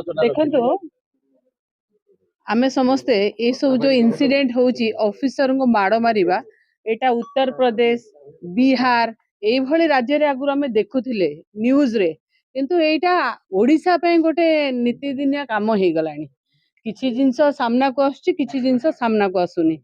देखो आमे समस्ते ये सब जो इंसिडेंट होची ऑफिसर को माड़ मारिबा एटा उत्तर प्रदेश बिहार एई भली राज्य रे आगुर आमे देखुथिले न्यूज रे किंतु एटा ओडिशा पे गोटे नीतिदिनिया काम हे गलानी किछि जिंस सामना को आछी किछि जिंस सामना को आसुनी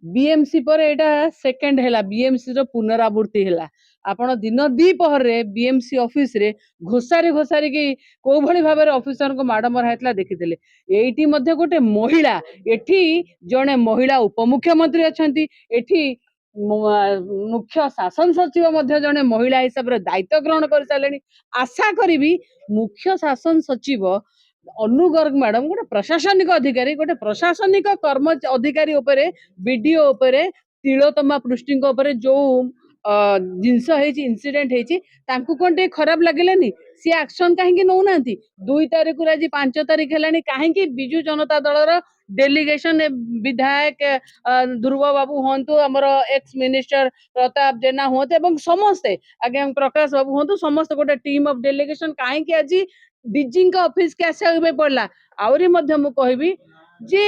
बीएमसी पर एटा सेकंड हैला बीएमसी रो पुनरावृत्ति हैला आपण दिन दी पहर रे बीएमसी ऑफिस रे घोसारी घोसारी की को भली भाबे ऑफिसर को माड़ मरा हेतला देखिथिले एठी मध्ये गोटे महिला एठी जणे महिला उपमुख्यमंत्री अछंती एठी मुख्य शासन सचिव मध्ये जणे महिला हिसाब रे दायित्व ग्रहण कर सालेनी आशा करिबी मुख्य शासन सचिव अनु गर्ग मैडम गोटे प्रशासनिक अधिकारी गोटे प्रशासनिक कर्म अधिकारी उपरे बीडीओ उपरे तिलोत्तमा पृष्टि जो जिनस इनसीडेंट तांकु कोन टे खराब लागलेनी सी एक्शन कहीं नौ ना 2 तारीख आज 5 तारीख है कहीं बिजु जनता दल डेलीगेशन विधायक ध्रुव बाबू हूँ आमर एक्स मिनिस्टर प्रताप जेना हूँ समस्ते आगे प्रकाश बाबू हूँ समस्त गोटे टीम ऑफ डेलीगेशन कहीं आज डीजी ऑफिस के आसा पड़ा आहरी कहबी जे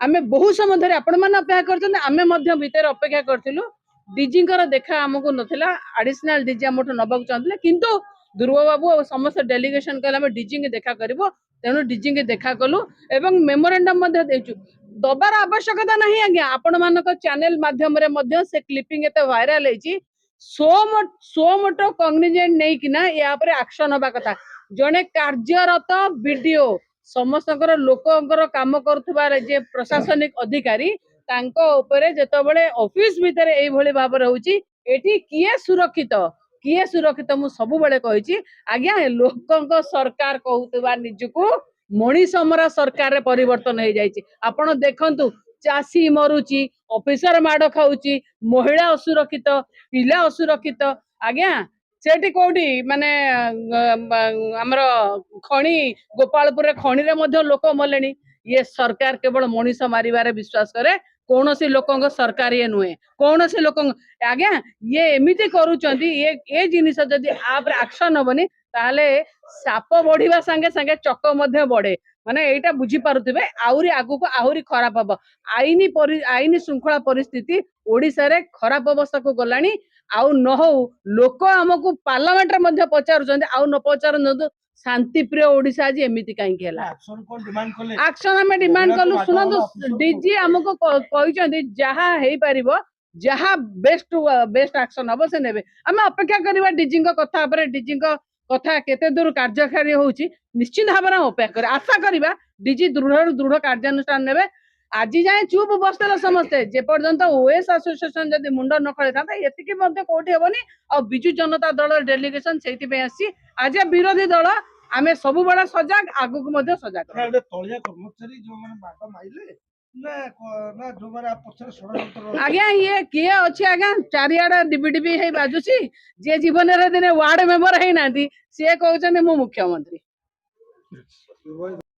आमे बहुत समय धरे आपण मैंने अपेक्षा करते आमे भितर अपेक्षा करूँ डीजी देखा आमको नथिला एडिशनल डीजी आम नबाक चाहते किंतु ध्रुव बाबू और समस्त डेलीगेशन कहले डीजी देखा करिवो तेणु डीजी देखा कलु एवं मेमोरेंडम दबार आवश्यकता नहीं आज्ञा आपण मानक चैनल माध्यम रे से क्लिपिंग एते वायरल होईची सो मोटो कॉग्निजेंट नहीं किना या पर एक्शन होबा कथा जने कार्यरत वीडियो समस्त लोकर काम करुवा जे प्रशासनिक अधिकारी तांको उपरे जेतबेले ऑफिस भीतर एई भली भाव रहउची एठी किए सुरक्षित मु सब बेले कहिची आज्ञा लोकंक सरकार कहउतबा निजको मणिसमरा सरकार रे परिवर्तन हो जाइए आपण देखंतु चासी मरुची ऑफिसर माड़ खाऊची महिला असुरक्षित पिला असुरक्षित आज्ञा सेठी कोठी माने हमर खणी गोपालपुर खणी रे मध्य लोक मलेनी ये सरकार केवल मनीष मारिबारे विश्वास करे कौन सी लोक सरकार ये नुहे कौन सी लोक आज्ञा ये एमती करूचंती ये जिनिस जदि आप एक्शन हबनी ताले साप बढ़िया संगे संगे चक मध्य बढ़े माने एटा बुझी पारुथिबे आउरी आगु को आउरी खराब हबो आईनी श्रृंखला परिस्थिति ओडिसा रे खराब अवस्था को गलानी आउ न हो लोक हमकु पार्लियामेंट रे मध्य पचारुचंती आउ न पचारन शांति प्रिय ओडिसा आज एमिति काहे केला एक्शन हमें डिमांड कलु सुनंतु डीजी हमको कहिचंती जहा हेई परिबो जहा बेस्ट एक्शन हबो से नेबे हमें अपेक्षा करबा डीजी को कथा पर डीजी को कथा केते दूर कार्यकारी होउची निश्चित भाव अपेक्षा कर आशा करबा डीजी दृढ़ कार्यानुष्ठान नेबे आज जाए चुप बसते समस्ते जे पर्यंत ओएस एसोसिएशन जदि मुंड न खड़े था एतिकी मध्य कोठी हेबनी आ बिजु जनता दल डेलीगेशन सेति पे आसी आज विरोधी दल आमे सब बड़ा सजाग आगु को मध्य सजाग तलिया कर्मचारी जो माने बाटा माइले ना जो माने आप पछर षडयंत्र आज्ञा ये किए अछि आज्ञा चारियाडा डिबिडिबी हे बाजुसी जे जीवन रे दिने वार्ड मेंबर हे नांती से कहउछन मु मुख्यमंत्री